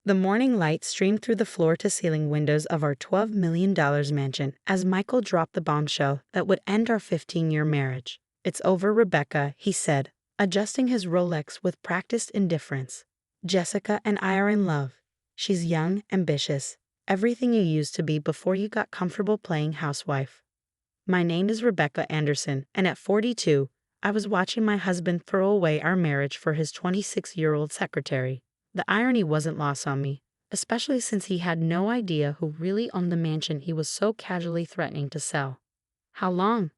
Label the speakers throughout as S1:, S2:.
S1: The morning light streamed through the floor-to-ceiling windows of our $12 million mansion as Michael dropped the bombshell that would end our 15-year marriage. "It's over, Rebecca," he said, adjusting his Rolex with practiced indifference. "Jessica and I are in love. She's young, ambitious, everything you used to be before you got comfortable playing housewife. My name is Rebecca Anderson, and at 42, I was watching my husband throw away our marriage for his 26-year-old secretary. The irony wasn't lost on me, especially since he had no idea who really owned the mansion he was so casually threatening to sell." "How long?"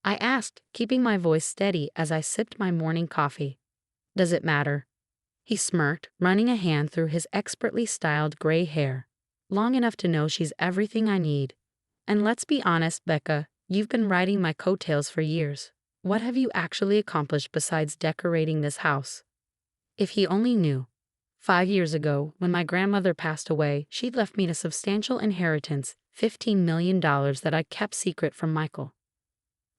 S1: I asked, keeping my voice steady as I sipped my morning coffee. "Does it matter?" He smirked, running a hand through his expertly styled gray hair. "Long enough to know she's everything I need. And let's be honest, Becca, you've been riding my coattails for years. What have you actually accomplished besides decorating this house?" If he only knew. 5 years ago, when my grandmother passed away, she'd left me a substantial inheritance, $15 million that I kept secret from Michael.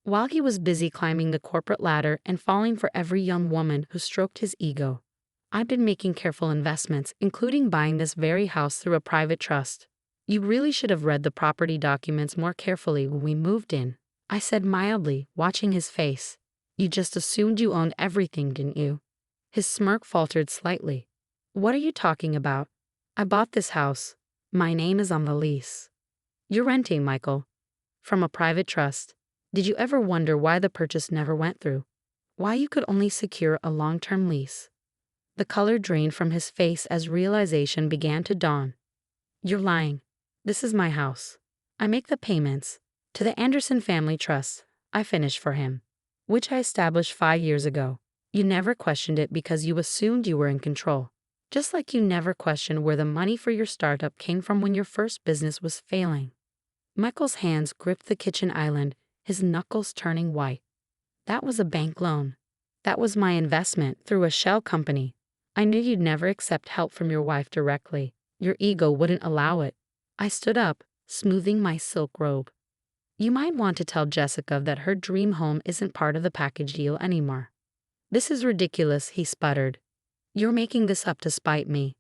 S1: While he was busy climbing the corporate ladder and falling for every young woman who stroked his ego, I'd been making careful investments, including buying this very house through a private trust. "You really should have read the property documents more carefully when we moved in," I said mildly, watching his face. "You just assumed you owned everything, didn't you?" His smirk faltered slightly. "What are you talking about? I bought this house. My name is on the lease." "You're renting, Michael. From a private trust. Did you ever wonder why the purchase never went through? Why you could only secure a long-term lease?" The color drained from his face as realization began to dawn. "You're lying. This is my house. I make the payments to the Anderson Family Trust. I finish for him, which I established 5 years ago. You never questioned it because you assumed you were in control. Just like you never questioned where the money for your startup came from when your first business was failing." Michael's hands gripped the kitchen island, his knuckles turning white. "That was a bank loan. That was my investment through a shell company. I knew you'd never accept help from your wife directly. Your ego wouldn't allow it." I stood up, smoothing my silk robe. "You might want to tell Jessica that her dream home isn't part of the package deal anymore." "This is ridiculous," he sputtered. "You're making this up to spite me."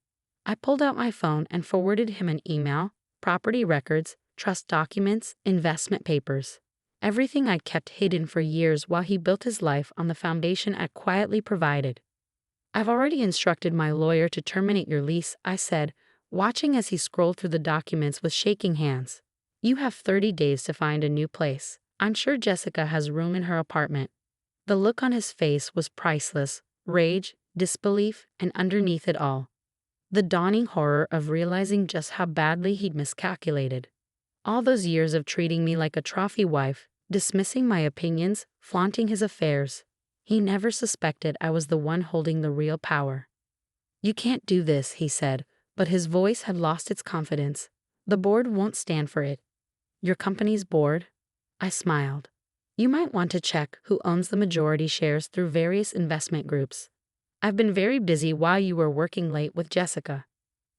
S1: I pulled out my phone and forwarded him an email, property records, trust documents, investment papers. Everything I'd kept hidden for years while he built his life on the foundation I'd quietly provided. "I've already instructed my lawyer to terminate your lease," I said, watching as he scrolled through the documents with shaking hands. "You have 30 days to find a new place. I'm sure Jessica has room in her apartment." The look on his face was priceless, rage, disbelief, and underneath it all, the dawning horror of realizing just how badly he'd miscalculated. All those years of treating me like a trophy wife, dismissing my opinions, flaunting his affairs. He never suspected I was the one holding the real power. "You can't do this," he said, but his voice had lost its confidence. "The board won't stand for it." "Your company's board?" I smiled. "You might want to check who owns the majority shares through various investment groups. I've been very busy while you were working late with Jessica."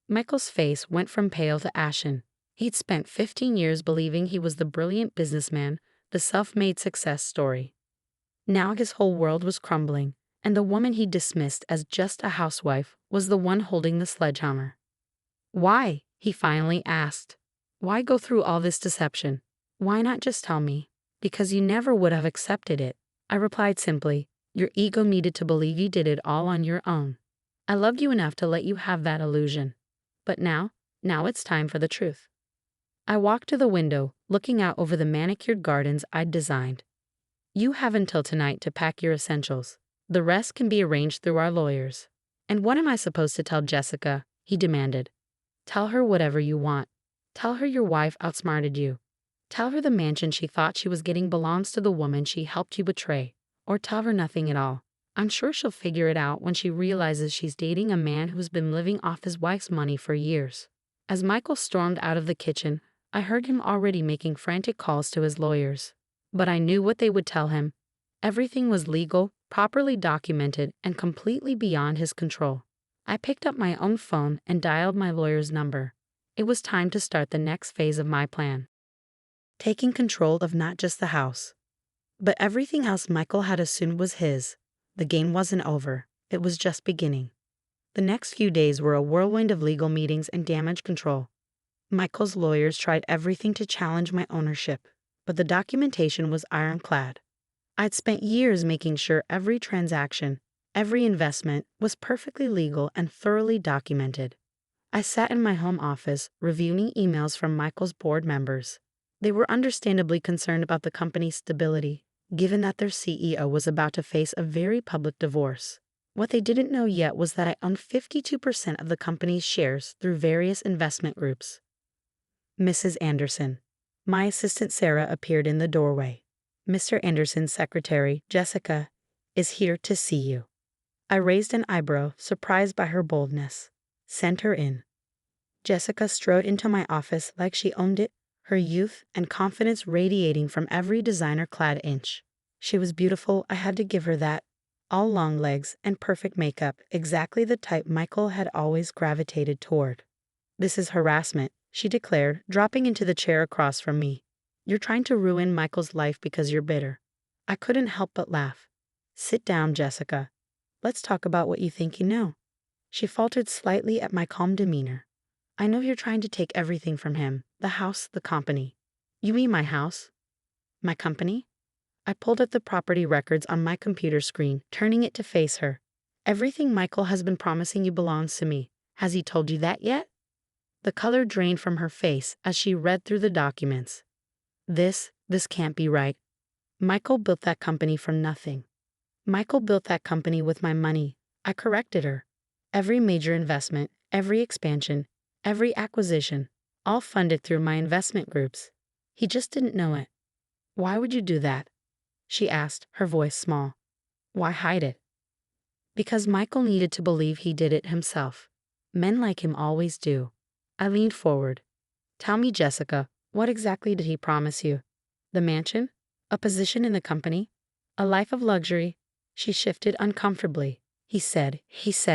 S1: Michael's face went from pale to ashen. He'd spent 15 years believing he was the brilliant businessman, the self-made success story. Now his whole world was crumbling, and the woman he dismissed as just a housewife was the one holding the sledgehammer. "Why?" he finally asked. "Why go through all this deception? Why not just tell me?" "Because you never would have accepted it," I replied simply. "Your ego needed to believe you did it all on your own. I loved you enough to let you have that illusion. But now it's time for the truth." I walked to the window, looking out over the manicured gardens I'd designed. "You have until tonight to pack your essentials. The rest can be arranged through our lawyers." "And what am I supposed to tell Jessica?" he demanded. "Tell her whatever you want. Tell her your wife outsmarted you. Tell her the mansion she thought she was getting belongs to the woman she helped you betray. Or tell her nothing at all. I'm sure she'll figure it out when she realizes she's dating a man who's been living off his wife's money for years." As Michael stormed out of the kitchen, I heard him already making frantic calls to his lawyers. But I knew what they would tell him. Everything was legal, properly documented, and completely beyond his control. I picked up my own phone and dialed my lawyer's number. It was time to start the next phase of my plan. Taking control of not just the house, but everything else Michael had assumed was his. The game wasn't over. It was just beginning. The next few days were a whirlwind of legal meetings and damage control. Michael's lawyers tried everything to challenge my ownership, but the documentation was ironclad. I'd spent years making sure every transaction, every investment was perfectly legal and thoroughly documented. I sat in my home office reviewing emails from Michael's board members. They were understandably concerned about the company's stability, given that their CEO was about to face a very public divorce. What they didn't know yet was that I owned 52% of the company's shares through various investment groups. Mrs. Anderson. My assistant Sarah appeared in the doorway. Mr. Anderson's secretary, Jessica, is here to see you. I raised an eyebrow, surprised by her boldness. Send her in. Jessica strode into my office like she owned it, her youth and confidence radiating from every designer-clad inch. She was beautiful, I had to give her that. All long legs and perfect makeup, exactly the type Michael had always gravitated toward. This is harassment, she declared, dropping into the chair across from me. You're trying to ruin Michael's life because you're bitter. I couldn't help but laugh. Sit down, Jessica. Let's talk about what you think you know. She faltered slightly at my calm demeanor. I know you're trying to take everything from him, the house, the company. You mean my house? My company? I pulled up the property records on my computer screen, turning it to face her. Everything Michael has been promising you belongs to me. Has he told you that yet? The color drained from her face as she read through the documents. This can't be right. Michael built that company from nothing. Michael built that company with my money. I corrected her. Every major investment, every expansion, every acquisition, all funded through my investment groups. He just didn't know it. Why would you do that? She asked, her voice small. Why hide it? Because Michael needed to believe he did it himself. Men like him always do. I leaned forward. Tell me, Jessica, what exactly did he promise you? The mansion? A position in the company? A life of luxury? She shifted uncomfortably. He said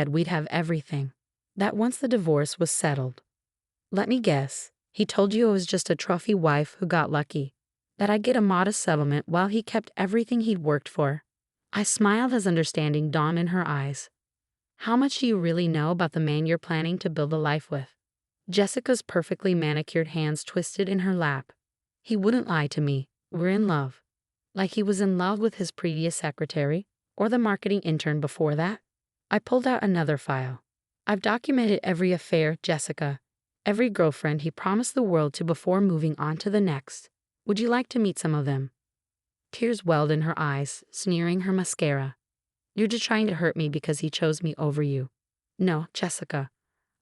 S1: we'd have everything. That once the divorce was settled. Let me guess. He told you I was just a trophy wife who got lucky. That I'd get a modest settlement while he kept everything he'd worked for. I smiled as understanding dawned in her eyes. How much do you really know about the man you're planning to build a life with? Jessica's perfectly manicured hands twisted in her lap. He wouldn't lie to me. We're in love. Like he was in love with his previous secretary, or the marketing intern before that. I pulled out another file. I've documented every affair, Jessica. Every girlfriend he promised the world to before moving on to the next. Would you like to meet some of them? Tears welled in her eyes, smearing her mascara. You're just trying to hurt me because he chose me over you. No, Jessica.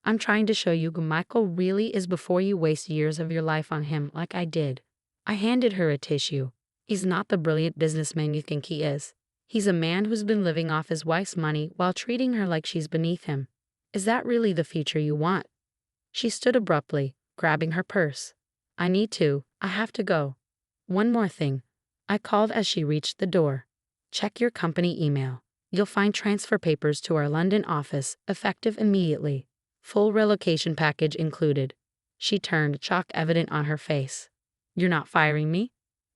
S1: I'm trying to show you who Michael really is before you waste years of your life on him like I did. I handed her a tissue. He's not the brilliant businessman you think he is. He's a man who's been living off his wife's money while treating her like she's beneath him. Is that really the future you want? She stood abruptly, grabbing her purse. I have to go. One more thing. I called as she reached the door. Check your company email. You'll find transfer papers to our London office, effective immediately. Full relocation package included. She turned, shock evident on her face. You're not firing me?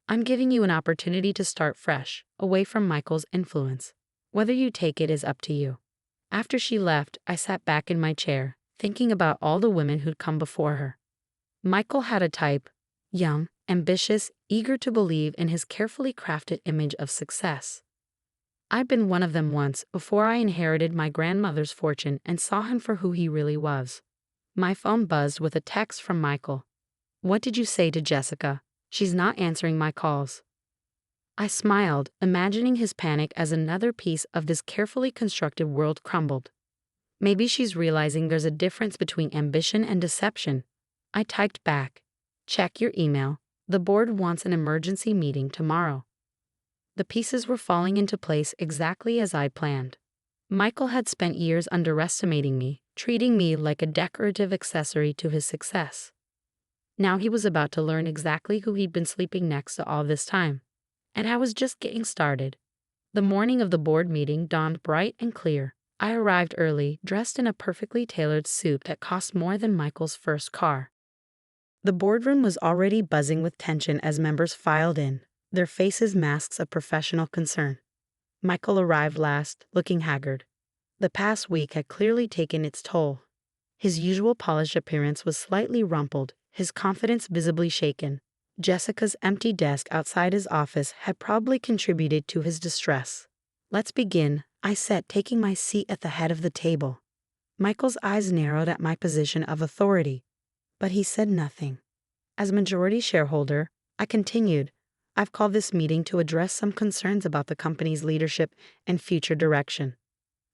S1: I'm giving you an opportunity to start fresh, away from Michael's influence. Whether you take it is up to you. After she left, I sat back in my chair, thinking about all the women who'd come before her. Michael had a type, young, ambitious, eager to believe in his carefully crafted image of success. I'd been one of them once before I inherited my grandmother's fortune and saw him for who he really was. My phone buzzed with a text from Michael. What did you say to Jessica? She's not answering my calls. I smiled, imagining his panic as another piece of this carefully constructed world crumbled. Maybe she's realizing there's a difference between ambition and deception. I typed back. Check your email. The board wants an emergency meeting tomorrow. The pieces were falling into place exactly as I'd planned. Michael had spent years underestimating me, treating me like a decorative accessory to his success. Now he was about to learn exactly who he'd been sleeping next to all this time. And I was just getting started. The morning of the board meeting dawned bright and clear. I arrived early, dressed in a perfectly tailored suit that cost more than Michael's first car. The boardroom was already buzzing with tension as members filed in, their faces masks of professional concern. Michael arrived last, looking haggard. The past week had clearly taken its toll. His usual polished appearance was slightly rumpled, his confidence visibly shaken. Jessica's empty desk outside his office had probably contributed to his distress. "Let's begin," I said, taking my seat at the head of the table. Michael's eyes narrowed at my position of authority, but he said nothing. As majority shareholder, I continued, "I've called this meeting to address some concerns about the company's leadership and future direction."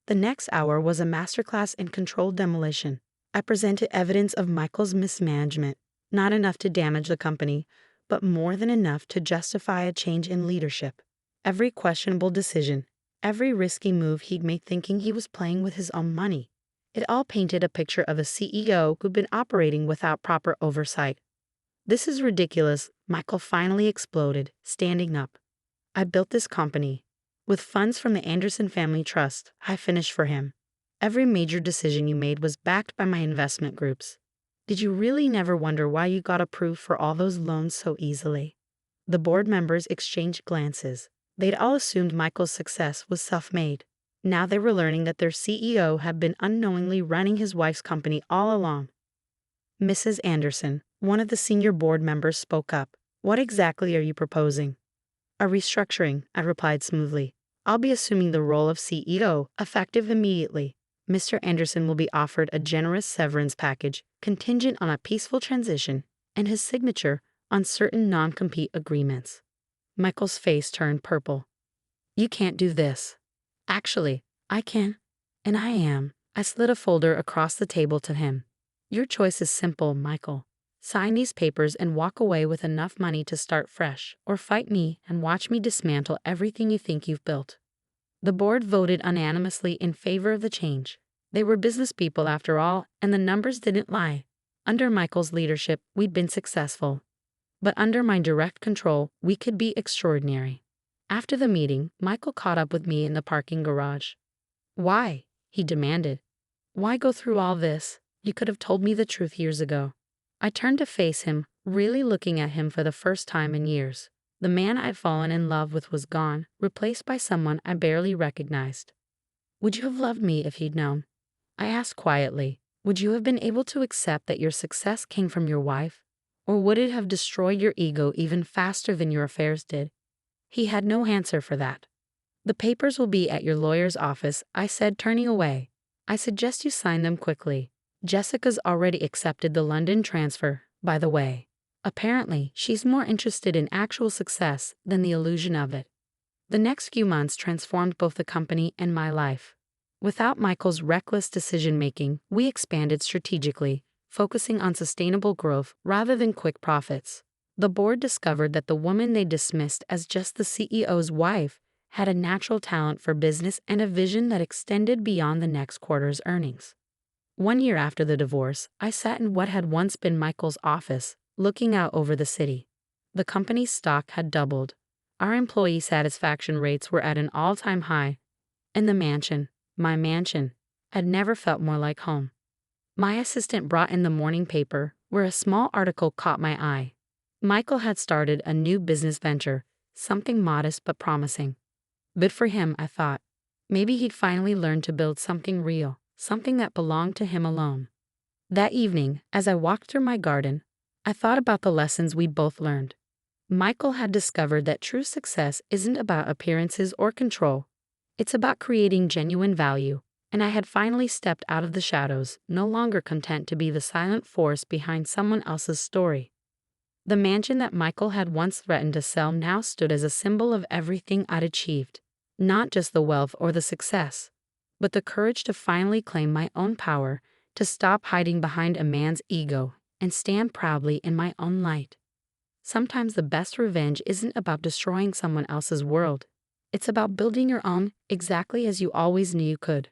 S1: The next hour was a masterclass in controlled demolition. I presented evidence of Michael's mismanagement, not enough to damage the company, but more than enough to justify a change in leadership. Every questionable decision, every risky move he'd made thinking he was playing with his own money. It all painted a picture of a CEO who'd been operating without proper oversight. "This is ridiculous," Michael finally exploded, standing up. "I built this company with funds from the Anderson Family Trust. I finished for him. Every major decision you made was backed by my investment groups. Did you really never wonder why you got approved for all those loans so easily?" The board members exchanged glances. They'd all assumed Michael's success was self-made. Now they were learning that their CEO had been unknowingly running his wife's company all along. Mrs. Anderson, one of the senior board members, spoke up. "What exactly are you proposing?" "A restructuring," I replied smoothly. "I'll be assuming the role of CEO, effective immediately. Mr. Anderson will be offered a generous severance package contingent on a peaceful transition and his signature on certain non-compete agreements." Michael's face turned purple. "You can't do this." "Actually, I can. And I am." I slid a folder across the table to him. "Your choice is simple, Michael. Sign these papers and walk away with enough money to start fresh, or fight me and watch me dismantle everything you think you've built." The board voted unanimously in favor of the change. They were business people after all, and the numbers didn't lie. Under Michael's leadership, we'd been successful. But under my direct control, we could be extraordinary. After the meeting, Michael caught up with me in the parking garage. "Why?" he demanded. "Why go through all this? You could have told me the truth years ago." I turned to face him, really looking at him for the first time in years. The man I'd fallen in love with was gone, replaced by someone I barely recognized. "Would you have loved me if you'd known?" I asked quietly. "Would you have been able to accept that your success came from your wife? Or would it have destroyed your ego even faster than your affairs did?" He had no answer for that. "The papers will be at your lawyer's office," I said, turning away. "I suggest you sign them quickly. Jessica's already accepted the London transfer, by the way. Apparently, she's more interested in actual success than the illusion of it." The next few months transformed both the company and my life. Without Michael's reckless decision-making, we expanded strategically, focusing on sustainable growth rather than quick profits. The board discovered that the woman they dismissed as just the CEO's wife had a natural talent for business and a vision that extended beyond the next quarter's earnings. 1 year after the divorce, I sat in what had once been Michael's office, looking out over the city. The company's stock had doubled. Our employee satisfaction rates were at an all-time high, and the mansion, my mansion, had never felt more like home. My assistant brought in the morning paper, where a small article caught my eye. Michael had started a new business venture, something modest but promising. Good for him, I thought. Maybe he'd finally learned to build something real, something that belonged to him alone. That evening, as I walked through my garden, I thought about the lessons we'd both learned. Michael had discovered that true success isn't about appearances or control. It's about creating genuine value, and I had finally stepped out of the shadows, no longer content to be the silent force behind someone else's story. The mansion that Michael had once threatened to sell now stood as a symbol of everything I'd achieved. Not just the wealth or the success, but the courage to finally claim my own power, to stop hiding behind a man's ego, and stand proudly in my own light. Sometimes the best revenge isn't about destroying someone else's world. It's about building your own exactly as you always knew you could.